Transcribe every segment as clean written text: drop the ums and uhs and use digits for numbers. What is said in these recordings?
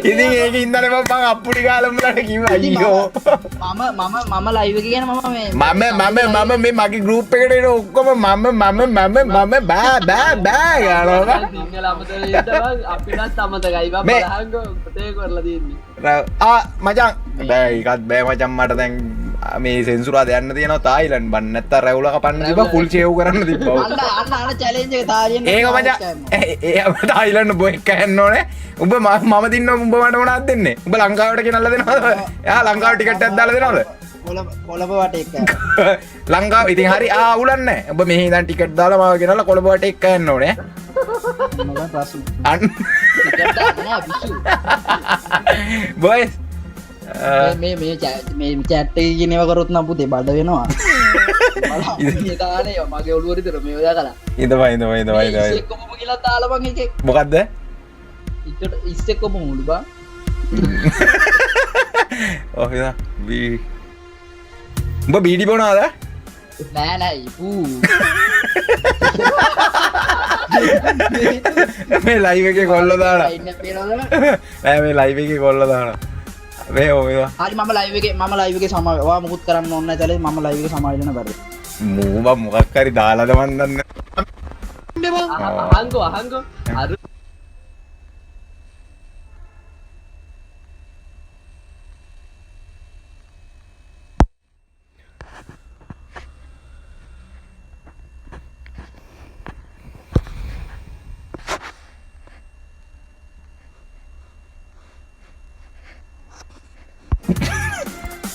ඉතින් ඒක ඉඳලා මම අප්පුඩි කාලේ උඹලට කිව්වා අයියෝ මම ලයිව් එක කියන මම මේ මගේ ගෲප් එකට එන ඔක්කොම මම බෑ ගානවා සිංහල අමතක ඉඳලා අපිටත් අමතකයි බා බලහංගෝ පුතේ කරලා තියෙන්නේ මචං බෑ ඒකත් බෑ මචං මට දැන් මේ සෙන්සුරාද යන්න තියෙනවා තායිලන්ඩ් බන් නැත්තම් රැවුල කපන්න තිබ්බා ෆුල් ෂේව් කරන්න තිබ්බා අන්න චැලෙන්ජ් එක තායිලන්ඩ් ඒක මචං ඒ තායිලන්ඩ් බොයි කෑන්න ඕනේ උඹ මම දින්න උඹ මට මොනවද දෙන්නේ උඹ ලංකාවට ගෙනල්ලා දෙනවද එයා ලංකාවට ටිකට් එකක් දාලා දෙනවද කොළඹ වට එක ලංකාව ඉතින් හරි අවුලක් නැහැ උඹ මෙහි ඉඳන් ටිකට් දාලා මාව ගෙනල්ලා කොළඹ වට එක කෑන්න ඕනේ අන්න බොයිස් මේ චැට් එක කියනව කරොත් නම් පුතේ බඩ වෙනවා තානේ මගේ ඔළුව විතර මේ ඔයා කලා ඉඳපයි ඉස්සෙක්කොම කියලා දාලා බං එකෙක් මොකද්ද ඉස්සෙක්කොම මුළු බං ඔහ් ඉතින් උඹ බීඩි බොනවද නෑ ඉපූ මේ ලයිව් එකේ කොල්ල දාලා නෑ මේ ලයිව් එකේ කොල්ල දාලා මේ ඔය හරි මම ලයිව් එකේ සමාව ඔයා මුකුත් කරන්න ඕනේ නැහැ තලේ මම ලයිව් එකේ සමාවෙන්න බැරි මූබ මොකක් හරි දාලාද මන් දන්නේ අහංගෝ අර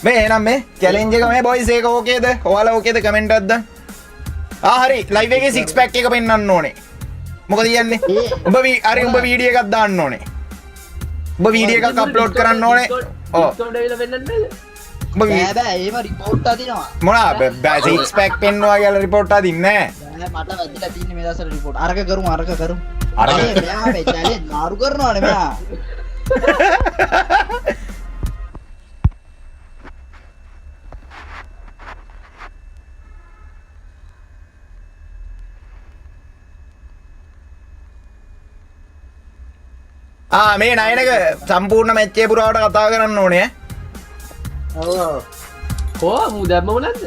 මේ එනම් මේ චැලෙන්ජ් එක මේ බොයිස් ඒක ඕකේද? ඔයාලා ඕකේද කමෙන්ට් එකක් දාන්න. හරි ලයිව් එකේ 6 පැක් එක පෙන්වන්න ඕනේ. මොකද කියන්නේ? උඹ උඹ වීඩියෝ එකක් දාන්න ඕනේ. උඹ වීඩියෝ එකක් අප්ලෝඩ් කරන්න ඕනේ. ඔව්. ඩිස්කෝඩ් එකේ වෙන්නන්නේ. බෑ ඒව රිපෝට් අදිනවා. මොනවා 6 පැක් පෙන්වනවා කියලා රිපෝට් අදින්නේ නැහැ. මට වැදිලා තින්නේ මේ දවස්වල රිපෝට්. අරක කරමු. අරක මෙයා මේ චැලෙන්ජ් මාරු කරනවානේ මෙයා. මේ නයනක සම්පූර්ණ මැච් එක පුරාවට කතා කරන්න ඕනේ කෝ මූ දැම්ම මොනක්ද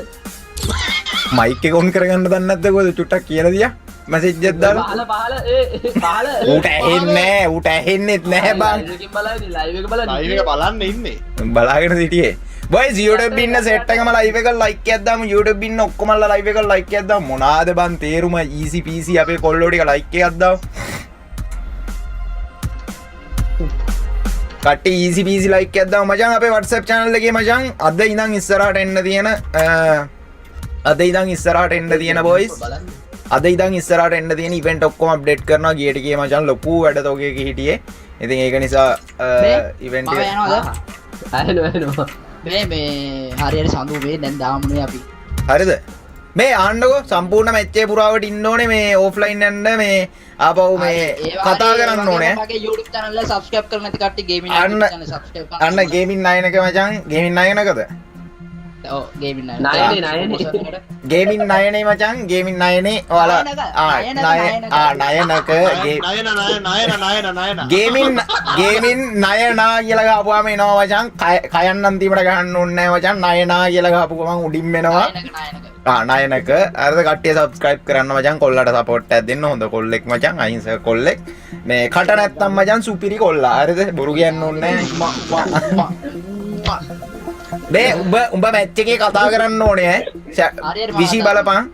මයික් එක ඔන් කරගන්න දන්නේ නැද්ද කොහෙද චුට්ටක් කියලා දියා මැසේජ් එකක් දාලා පහල ඌට ඇහෙන්නෙත් නැහැ බං ලයිව් එක බලන්න ඉන්නේ බලාගෙන සිටියේ බොයිස් YouTube ඉන්න සෙට් එකම ලයිව් එක ලයික් එකක් දාමු YouTube ඉන්න ඔක්කොමලා ලයිව් එක ලයික් එකක් දාමු මොනාද බං තේරුම easy peasy අපේ කොල්ලෝ ටික ලයික් එකක් දාමු කට්ටි easy peasy like එකක් දාමු මචං අපේ WhatsApp channel එකේ මචං අද ඉඳන් ඉස්සරහට එන්න තියෙන boys අද ඉඳන් ඉස්සරහට එන්න තියෙන event ඔක්කොම update කරනවා ගිය ටිකේ මචං ලොකු වැඩ තෝගයක හිටියේ ඉතින් ඒක නිසා event එක ඇහෙනවා මේ හරියට සඳු මේ දැන් දාමුනේ අපි හරිද මේ ආන්නකෝ සම්පූර්ණ මැච් එක පුරාවට ඉන්න ඕනේ මේ offline යන්න මේ ආපහු මේ කතා කරන්න ඕනේ මගේ YouTube channel එක subscribe කරලා නැති කට්ටිය gaming channel subscribe කරන්න අන්න gaming 9 එක මචං gaming 9 එකද ඔව් gaming 9 gaming 9 නේ මචං gaming 9 නේ ඔයාලා gaming 9 කියලා ගහපුවාම එනවා මචං කයන් අන්තිමට ගහන්න ඕනේ නැහැ මචං 9 කියලා ගහපු ගමන් උඩින්ම එනවා නයනක අරද කට්ටිය සබ්ස්ක්‍රයිබ් කරන්න මචං කොල්ලට සපෝට් එකක් දෙන්න හොඳ කොල්ලෙක් මචං අහිංසක කොල්ලෙක් මේ කට නැත්තම් මචං සුපිරි කොල්ලා හරිද බොරු කියන්න ඕනේ නැහැ උඹ මැච් එකේ කතා කරන්න ඕනේ ඈ විසි බලපන්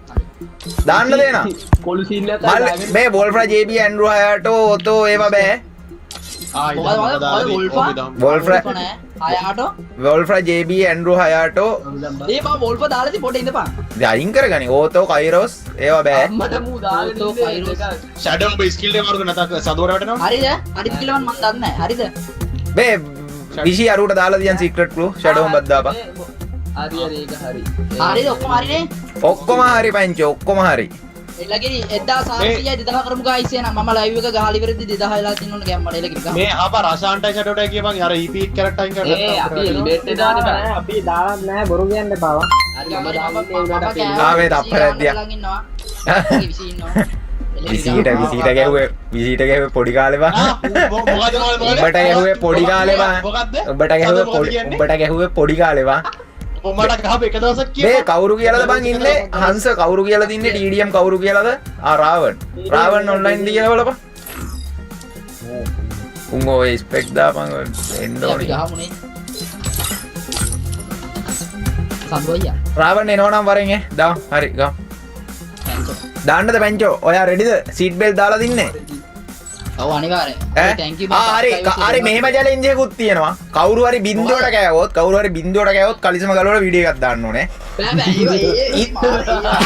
දාන්න දෙනා කොළු සීන් එක මේ වෝල්ෆ්‍රා JB ඇන්ඩ්‍රූ හයාටෝ ඔතෝ ඒවා බෑ වෝල්ෆ්‍රා JB ඇන්ඩ්‍රූ හයාටෝ ඒ බා වෝල්ෆා දාලා ඉතින් පොඩ්ඩ ඉඳපන් අයින් කරගනි ඕතෝ කයිරෝස් ඒවා බෑ මට මූ දාගෙන ඉන්නේ ෂැඩෝ උඹ ස්කිල් එක වරුද නැතක සදෝර වැටෙනවා හරිද අනිත් කිලවන් මන් දන්නේ නැහැ හරිද මේ විසි අරුට දාලා තියන් සීක්‍රට් ක්ලූ ෂැඩෝ උඹත් දාපන් හරි ඒක හරි හරිද ඔක්කොම හරිනේ ඔක්කොම හරි පංච ඔක්කොම හරි එළගිරි 1600යි 2000 කරමු ගායිස් එන මම ලයිව් එක ගහලා ඉවරෙද්දි 2000 වෙලා තින්නොන ගෑම්මඩ එළගිරි ගහ මේ ආපා රසාන්ටයි ෂැඩෝටයි කියපන් අර EP කැරක්ටර් අයින් කරලා ඒ අපි එලිමේට් එක දාන්න බෑ අපි දාන්න නැහැ බොරු කියන්න එපා හරි මම ආවේ තප්පරයක් දියා ඉන්නවා විසි ඉන්නවා විසිට ගැහුවේ පොඩි කාලෙවා උඹට ගැහුවේ පොඩි කාලෙවා උඹට ගැහුවේ පොඩි කාලෙවා උඹට ගහපු එක දවසක් මේ කවුරු කියලාද බං ඉන්නේ හංස කවුරු කියලාද ඉන්නේ TDM කවුරු කියලාද රාවන් ඔන්ලයින් දී කියලා බලපන් උන් ඔය ස්පෙක් දාපන් එන්න ඕනේ ගහමුනේ සම්බෝයියා රාවන් එනවනම් වරෙන් දා හරි ගා දාන්නද පැංචෝ ඔයා රෙඩිද සීට් බෙල්ට් දාලා දින්නේ ඔව් අනිවාර්යෙන් thank you හරි මෙහෙම චැලෙන්ජ් එකකුත් තියෙනවා කවුරු හරි බින්දුවට කෑවොත් කලිසම ගලවලා වීඩියෝ එකක් දාන්න ඕනේ බෑ